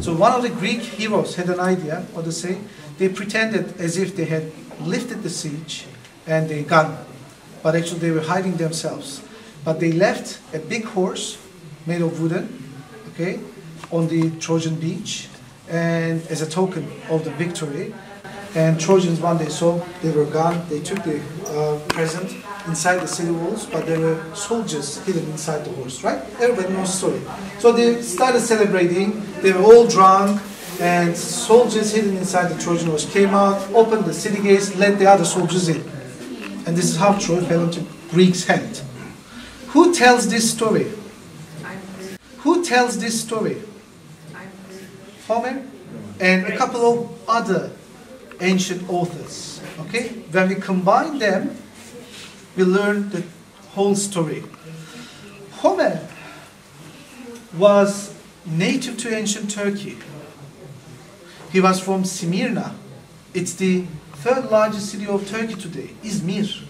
So one of the Greek heroes had an idea, what to say, they pretended as if they had lifted the siege and they gone, but actually they were hiding themselves. But they left a big horse made of wooden, okay, on the Trojan beach, and as a token of the victory. And Trojans, one day saw they were gone, they took the present inside the city walls, but there were soldiers hidden inside the horse, right? Everybody knows the story. So they started celebrating, they were all drunk, and soldiers hidden inside the Trojan horse came out, opened the city gates, let the other soldiers in. And this is how Troy fell into Greeks' hand. Who tells this story? Who tells this story? Homer and a couple of other ancient authors. Okay? When we combine them, we learn the whole story. Homer was native to ancient Turkey. He was from Smyrna. It's the third largest city of Turkey today, Izmir.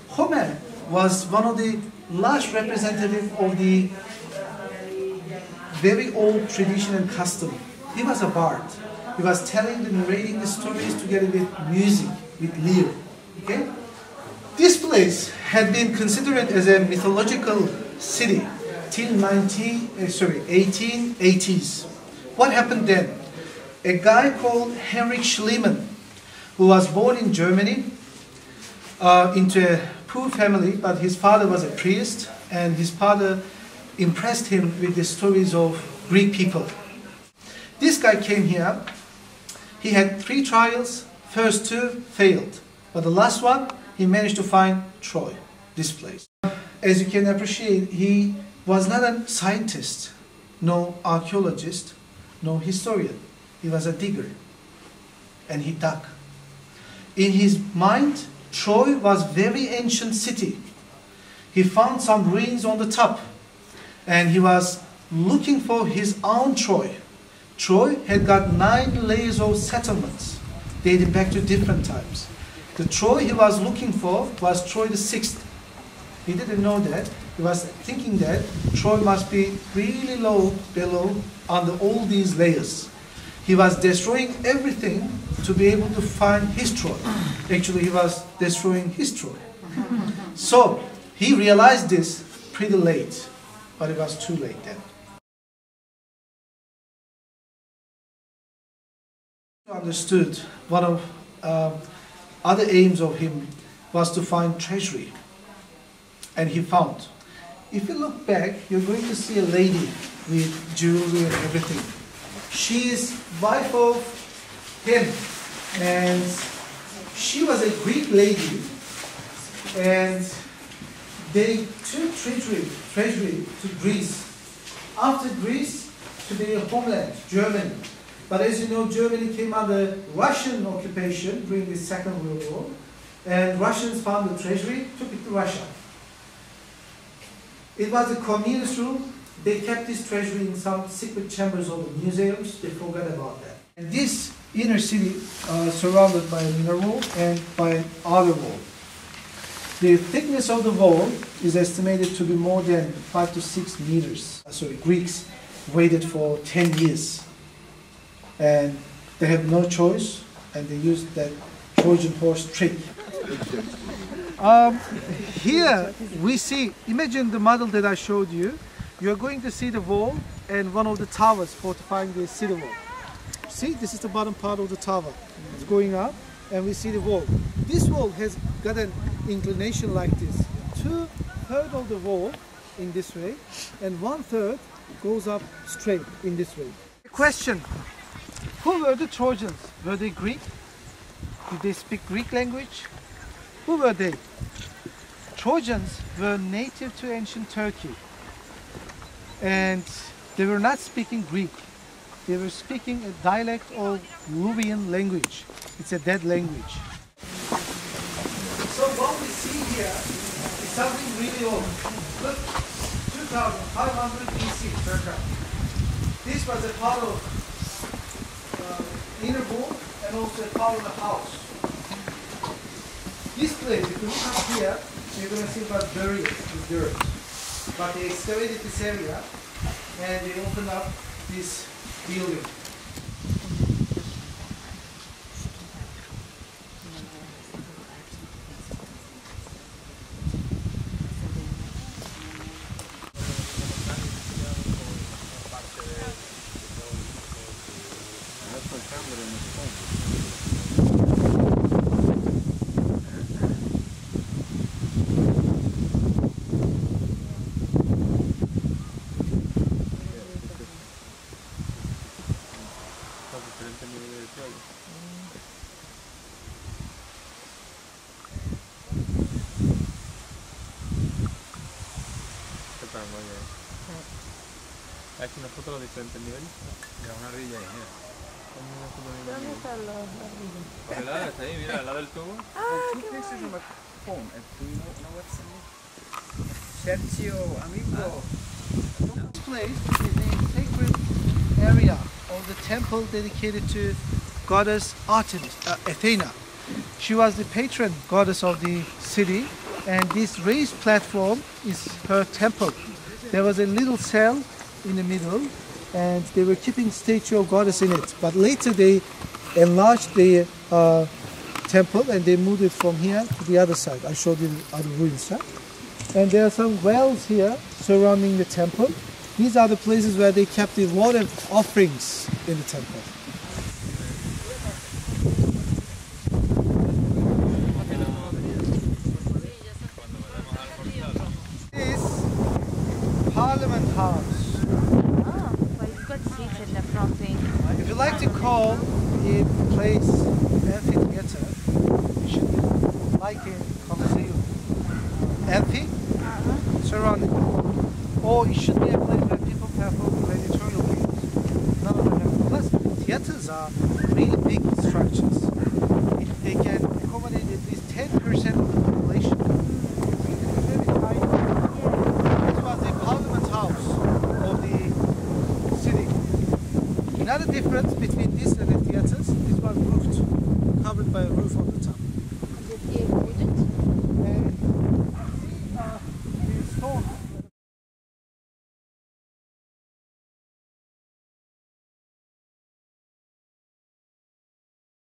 Homer was one of the large representatives of the very old tradition and custom. He was a bard. He was telling and narrating the stories together with music, with lyre. Okay? This place had been considered as a mythological city till 1880s. What happened then? A guy called Heinrich Schliemann, who was born in Germany into a poor family, but his father was a priest, and his father impressed him with the stories of Greek people. This guy came here. He had 3 trials. First 2 failed, but the last one he managed to find Troy, this place. As you can appreciate, he was not a scientist, no archaeologist, no historian. He was a digger, and he dug. In his mind, Troy was a very ancient city. He found some ruins on the top, and he was looking for his own Troy. Troy had got 9 layers of settlements, dating back to different times. The Troy he was looking for was Troy the 6th. He didn't know that. He was thinking that Troy must be really low below under all these layers. He was destroying everything to be able to find his Troy. Actually, he was destroying his Troy. So he realized this pretty late, but it was too late then. Understood one of other aims of him was to find treasury, and he found. If you look back, you're going to see a lady with jewelry and everything. She is wife of him, and she was a Greek lady, and they took treasury to Greece. After Greece, to their homeland, Germany. But as you know, Germany came under Russian occupation during the Second World War, and Russians found the treasury, took it to Russia. It was a communist rule. They kept this treasury in some secret chambers of the museums. They forgot about that. And this inner city surrounded by an inner wall and by an outer wall. The thickness of the wall is estimated to be more than 5 to 6 meters. Greeks waited for 10 years. And they had no choice, and they used that Trojan horse trick. Here we see, imagine the model that I showed you. You're going to see the wall and one of the towers fortifying the city wall. See, this is the bottom part of the tower. It's going up, and we see the wall. This wall has got an inclination like this. 2/3 of the wall in this way, and 1/3 goes up straight in this way. Question. Who were the Trojans? Were they Greek? Did they speak Greek language? Who were they? Trojans were native to ancient Turkey, and they were not speaking Greek. They were speaking a dialect of Luwian language. It's a dead language. So what we see here is something really old. Look, 2500 BC, circa. This was a part of inner wall and also a part of the house. This place, if you look up here, you're going to see about buried with dirt. But they excavated this area and they opened up this building. Hay una foto de diferentes niveles. Mira, una ardilla ahí, mira. ¿Dónde están los ardillos? Por el lado, está ahí, mira, al lado del tubo. Two places on my phone. Do you know what's the name? Sergio, amigo. This place is a sacred area of the temple dedicated to goddess Artemis, Athena. She was the patron goddess of the city, and this raised platform is her temple. There was a little cell in the middle, and they were keeping statue of goddess in it. But later they enlarged the temple and they moved it from here to the other side. I showed you the other ruins, right? And there are some wells here surrounding the temple. These are the places where they kept the water offerings in the temple. This Parliament House. Oh, but you've got seats in the front thing. If you like to call a place amphitheater, you should like a Colosseum. Amphi, surrounding. Or it should be a place where people perform gladiatorial games. None of them have. Plus, theaters are really big structures. If they can accommodate at least 10% of the population, it's very tiny. This was the Parliament House of the city. Another difference